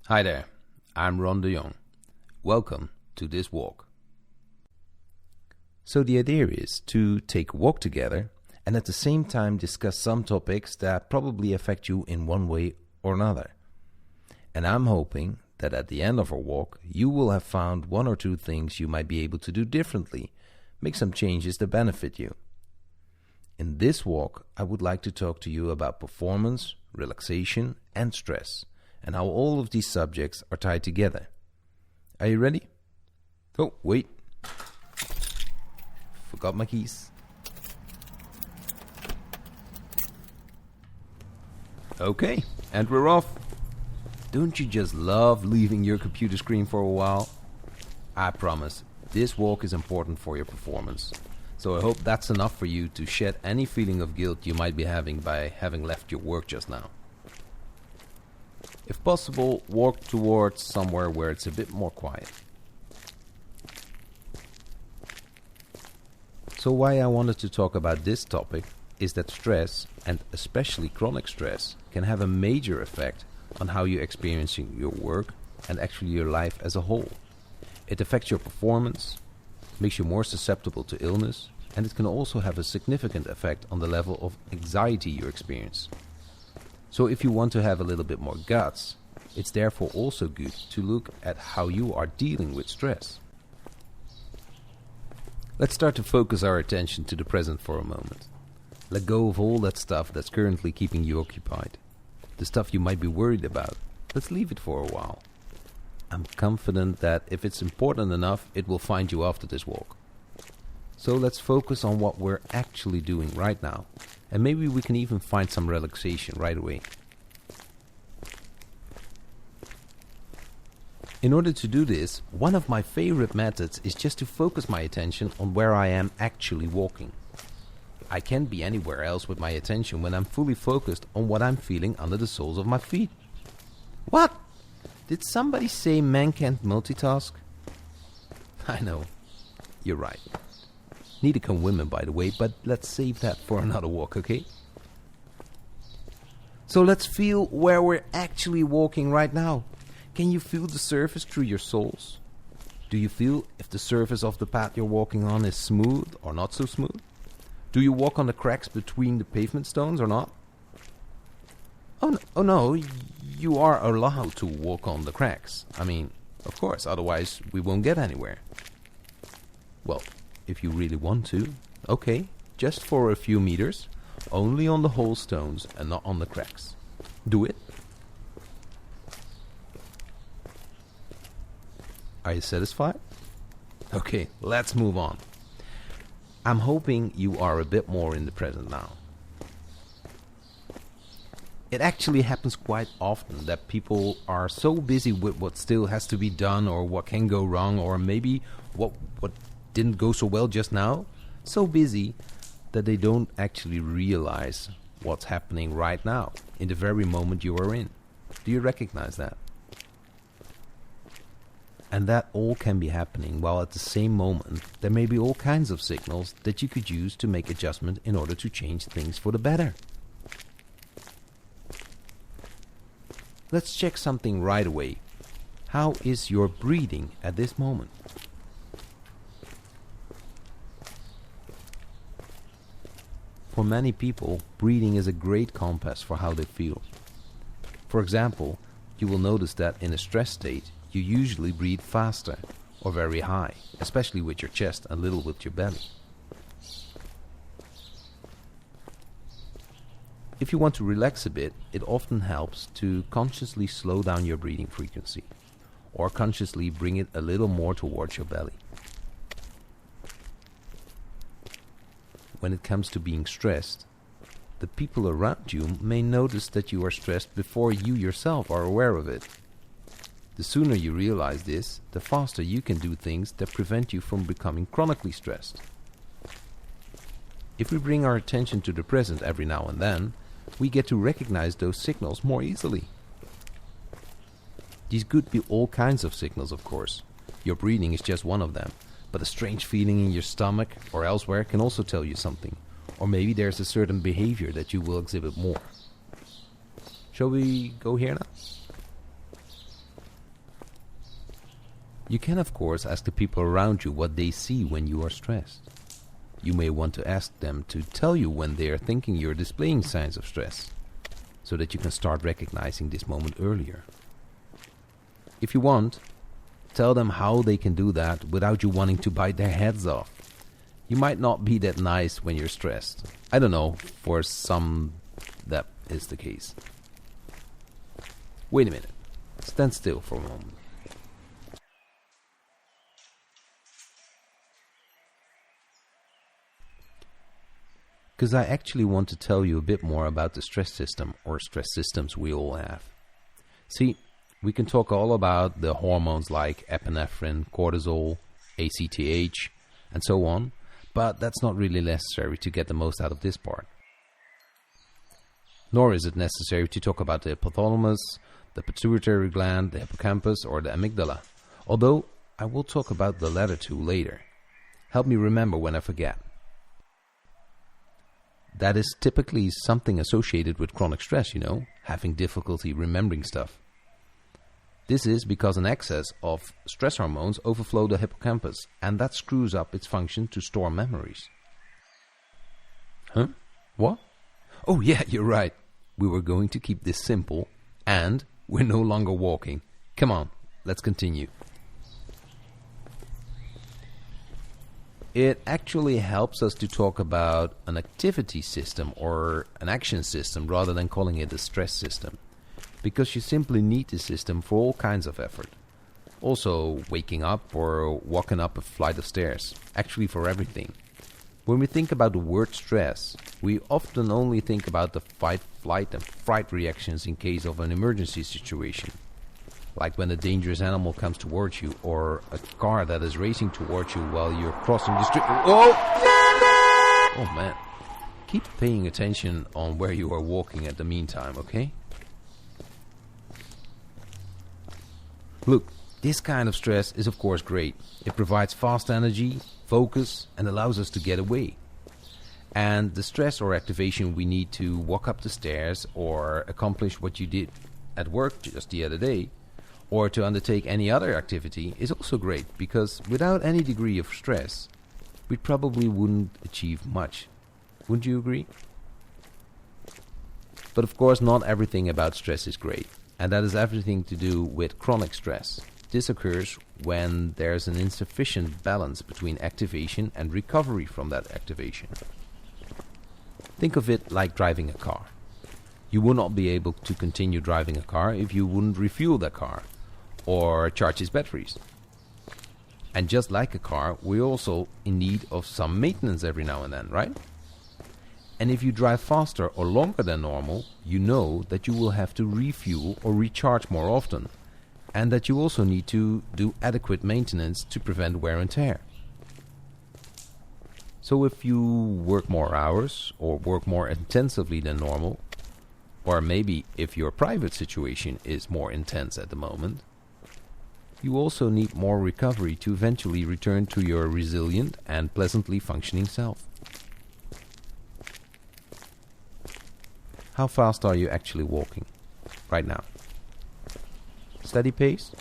Hi there, I'm Ron de Jong. Welcome to this walk. So the idea is to take a walk together and at the same time discuss some topics that probably affect you in one way or another. And I'm hoping that at the end of our walk you will have found one or two things you might be able to do differently, make some changes that benefit you. In this walk I would like to talk to you about performance, relaxation and stress, and how all of these subjects are tied together. Are you ready? Oh, wait. Forgot my keys. Okay, and we're off. Don't you just love leaving your computer screen for a while? I promise, this walk is important for your performance. So I hope that's enough for you to shed any feeling of guilt you might be having by having left your work just now. If possible, walk towards somewhere where it's a bit more quiet. So why I wanted to talk about this topic is that stress, and especially chronic stress, can have a major effect on how you're experiencing your work and actually your life as a whole. It affects your performance, makes you more susceptible to illness, and it can also have a significant effect on the level of anxiety you experience. So if you want to have a little bit more guts, it's therefore also good to look at how you are dealing with stress. Let's start to focus our attention to the present for a moment. Let go of all that stuff that's currently keeping you occupied. The stuff you might be worried about. Let's leave it for a while. I'm confident that if it's important enough, it will find you after this walk. So let's focus on what we're actually doing right now. And maybe we can even find some relaxation right away. In order to do this, one of my favorite methods is just to focus my attention on where I am actually walking. I can't be anywhere else with my attention when I'm fully focused on what I'm feeling under the soles of my feet. What? Did somebody say men can't multitask? I know, you're right. Neither can women, by the way, but let's save that for another walk, okay? So let's feel where we're actually walking right now. Can you feel the surface through your soles? Do you feel if the surface of the path you're walking on is smooth or not so smooth? Do you walk on the cracks between the pavement stones or not? Oh no, you are allowed to walk on the cracks. I mean, of course, otherwise we won't get anywhere. Well, if you really want to, okay, just for a few meters, only on the whole stones and not on the cracks. Do it. Are you satisfied? Okay, let's move on. I'm hoping you are a bit more in the present now. It actually happens quite often that people are so busy with what still has to be done or what can go wrong or maybe what didn't go so well just now, so busy that they don't actually realize what's happening right now, in the very moment you are in. Do you recognize that? And that all can be happening while at the same moment there may be all kinds of signals that you could use to make adjustment in order to change things for the better. Let's check something right away. How is your breathing at this moment? For many people, breathing is a great compass for how they feel. For example, you will notice that in a stress state, you usually breathe faster or very high, especially with your chest and a little with your belly. If you want to relax a bit, it often helps to consciously slow down your breathing frequency or consciously bring it a little more towards your belly. When it comes to being stressed, the people around you may notice that you are stressed before you yourself are aware of it. The sooner you realize this, the faster you can do things that prevent you from becoming chronically stressed. If we bring our attention to the present every now and then, we get to recognize those signals more easily. These could be all kinds of signals, of course. Your breathing is just one of them, but a strange feeling in your stomach or elsewhere can also tell you something. Or maybe there's a certain behavior that you will exhibit more. Shall we go here now? You can, of course, ask the people around you what they see when you are stressed. You may want to ask them to tell you when they are thinking you're displaying signs of stress, so that you can start recognizing this moment earlier. If you want, tell them how they can do that without you wanting to bite their heads off. You might not be that nice when you're stressed. I don't know, for some that is the case. Wait a minute. Stand still for a moment. Because I actually want to tell you a bit more about the stress system, or stress systems we all have. See, we can talk all about the hormones like epinephrine, cortisol, ACTH, and so on, but that's not really necessary to get the most out of this part. Nor is it necessary to talk about the hypothalamus, the pituitary gland, the hippocampus, or the amygdala, although I will talk about the latter two later. Help me remember when I forget. That is typically something associated with chronic stress, having difficulty remembering stuff. This is because an excess of stress hormones overflow the hippocampus, and that screws up its function to store memories. Huh? What? Oh yeah, you're right. We were going to keep this simple, and we're no longer walking. Come on, let's continue. It actually helps us to talk about an activity system or an action system rather than calling it a stress system, because you simply need the system for all kinds of effort. Also waking up or walking up a flight of stairs, actually for everything. When we think about the word stress, we often only think about the fight, flight and fright reactions in case of an emergency situation. Like when a dangerous animal comes towards you, or a car that is racing towards you while you're crossing the street. Oh! Oh man. Keep paying attention on where you are walking at the meantime, okay? Look, this kind of stress is of course great. It provides fast energy, focus, and allows us to get away. And the stress or activation we need to walk up the stairs or accomplish what you did at work just the other day, or to undertake any other activity, is also great, because without any degree of stress, we probably wouldn't achieve much. Wouldn't you agree? But of course, not everything about stress is great, and that has everything to do with chronic stress. This occurs when there's an insufficient balance between activation and recovery from that activation. Think of it like driving a car. You would not be able to continue driving a car if you wouldn't refuel that car or charge its batteries. And just like a car, we're also in need of some maintenance every now and then, right? And if you drive faster or longer than normal, you know that you will have to refuel or recharge more often, and that you also need to do adequate maintenance to prevent wear and tear. So if you work more hours or work more intensively than normal, or maybe if your private situation is more intense at the moment, you also need more recovery to eventually return to your resilient and pleasantly functioning self. How fast are you actually walking right now? Steady pace?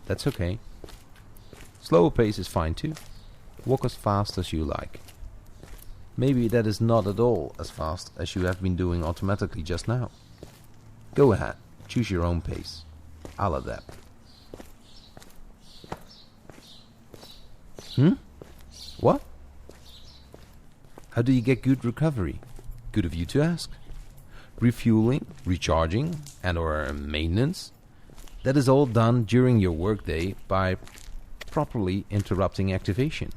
That's okay. Slower pace is fine too. Walk as fast as you like. Maybe that is not at all as fast as you have been doing automatically just now. Go ahead, choose your own pace. I'll adapt. What? How do you get good recovery? Good of you to ask. Refueling, recharging, and or maintenance. That is all done during your workday by properly interrupting activation.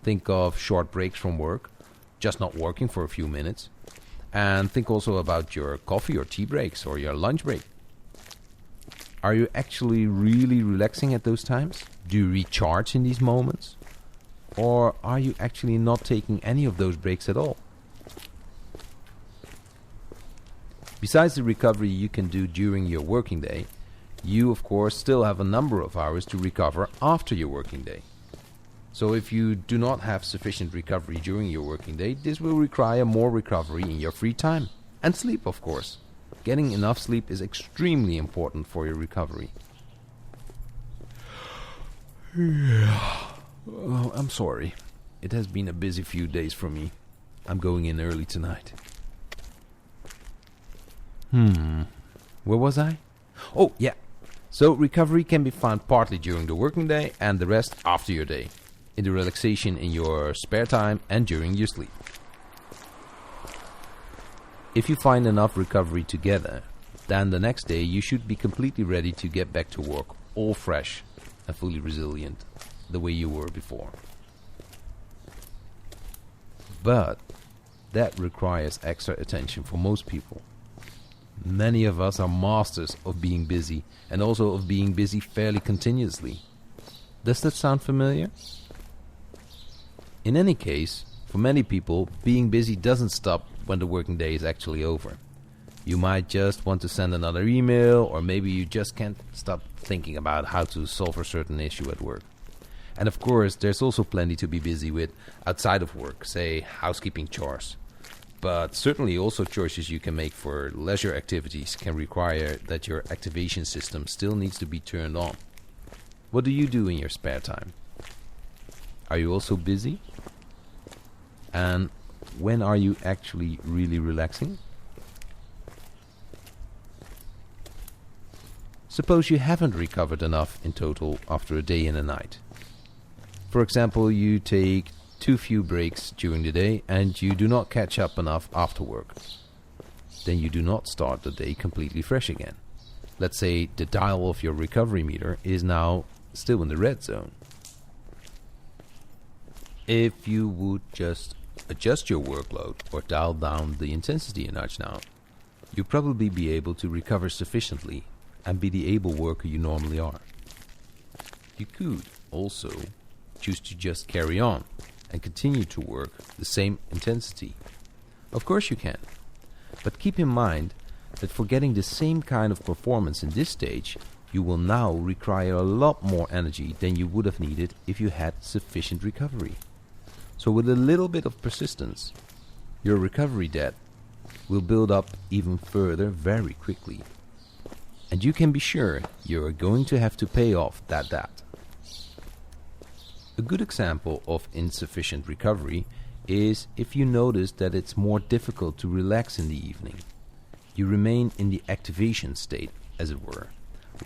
Think of short breaks from work, just not working for a few minutes. And think also about your coffee or tea breaks or your lunch break. Are you actually really relaxing at those times? Do you recharge in these moments? Or are you actually not taking any of those breaks at all? Besides the recovery you can do during your working day, you of course still have a number of hours to recover after your working day. So if you do not have sufficient recovery during your working day, this will require more recovery in your free time. And sleep, of course. Getting enough sleep is extremely important for your recovery. Oh, I'm sorry. It has been a busy few days for me. I'm going in early tonight. Where was I? Oh, yeah. So recovery can be found partly during the working day and the rest after your day, in the relaxation in your spare time and during your sleep. If you find enough recovery together, then the next day you should be completely ready to get back to work, all fresh and fully resilient, the way you were before. But that requires extra attention for most people. Many of us are masters of being busy, and also of being busy fairly continuously. Does that sound familiar? In any case, for many people, being busy doesn't stop when the working day is actually over. You might just want to send another email, or maybe you just can't stop thinking about how to solve a certain issue at work. And of course, there's also plenty to be busy with outside of work, say housekeeping chores. But certainly also choices you can make for leisure activities can require that your activation system still needs to be turned on. What do you do in your spare time? Are you also busy? And when are you actually really relaxing? Suppose you haven't recovered enough in total after a day and a night. For example, you take too few breaks during the day and you do not catch up enough after work. Then you do not start the day completely fresh again. Let's say the dial of your recovery meter is now still in the red zone. If you would just adjust your workload or dial down the intensity a notch now, you'll probably be able to recover sufficiently and be the able worker you normally are. You could also choose to just carry on and continue to work the same intensity. Of course you can, but keep in mind that for getting the same kind of performance in this stage, you will now require a lot more energy than you would have needed if you had sufficient recovery. So with a little bit of persistence, your recovery debt will build up even further very quickly. And you can be sure you are going to have to pay off that debt. A good example of insufficient recovery is if you notice that it's more difficult to relax in the evening. You remain in the activation state, as it were,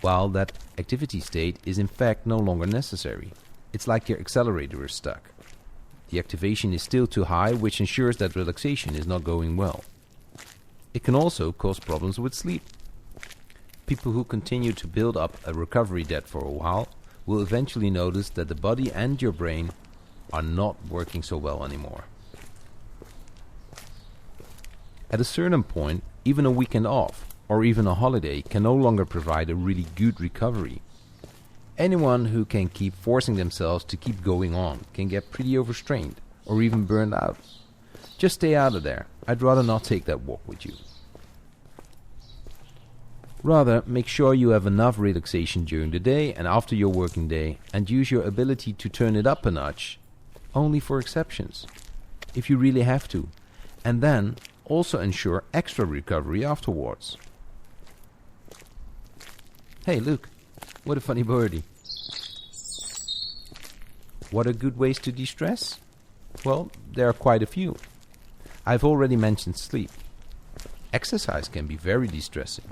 while that activity state is in fact no longer necessary. It's like your accelerator is stuck. The activation is still too high, which ensures that relaxation is not going well. It can also cause problems with sleep. People who continue to build up a recovery debt for a while will eventually notice that the body and your brain are not working so well anymore. At a certain point, even a weekend off or even a holiday can no longer provide a really good recovery. Anyone who can keep forcing themselves to keep going on can get pretty overstrained or even burned out. Just stay out of there. I'd rather not take that walk with you. Rather, make sure you have enough relaxation during the day and after your working day, and use your ability to turn it up a notch only for exceptions, if you really have to, and then also ensure extra recovery afterwards. Hey, look, what a funny birdie. What are good ways to de-stress? Well, there are quite a few. I've already mentioned sleep. Exercise can be very de-stressing.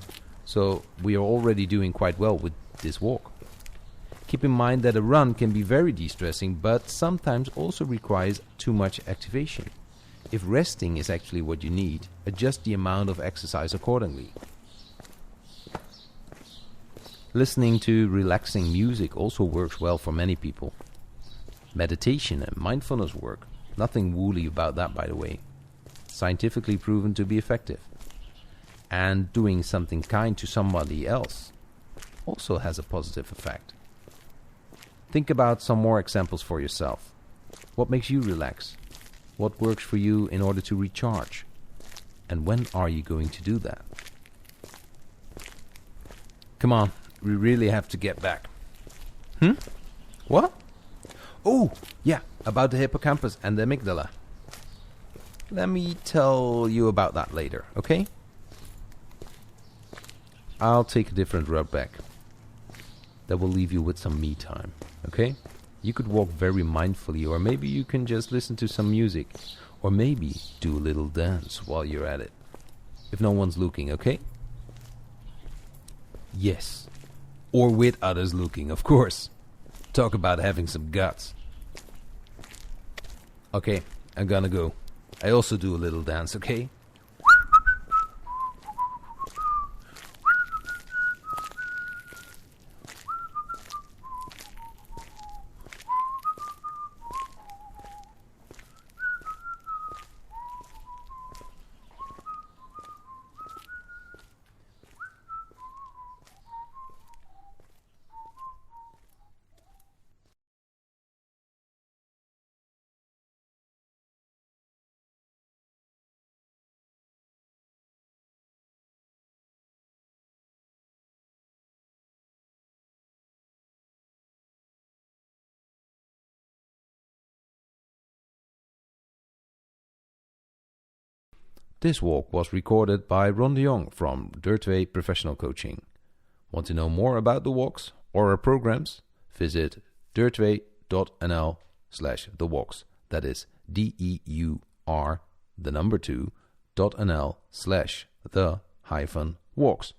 So we are already doing quite well with this walk. Keep in mind that a run can be very de-stressing, but sometimes also requires too much activation. If resting is actually what you need, adjust the amount of exercise accordingly. Listening to relaxing music also works well for many people. Meditation and mindfulness work. Nothing woolly about that, by the way. Scientifically proven to be effective. And doing something kind to somebody else also has a positive effect. Think about some more examples for yourself. What makes you relax? What works for you in order to recharge? And when are you going to do that? Come on, we really have to get back. What? Oh, yeah, about the hippocampus and the amygdala. Let me tell you about that later, okay? I'll take a different route back. that will leave you with some me time, okay? You could walk very mindfully, or maybe you can just listen to some music, or maybe do a little dance while you're at it. If no one's looking, okay? Yes. Or with others looking, of course. Talk about having some guts. Okay, I'm gonna go. I also do a little dance, okay? This walk was recorded by Ron de Jong from Dirtway Professional Coaching. Want to know more about the walks or our programs? Visit dirtway.nl/the walks. That is DEUR2.nl/the-walks.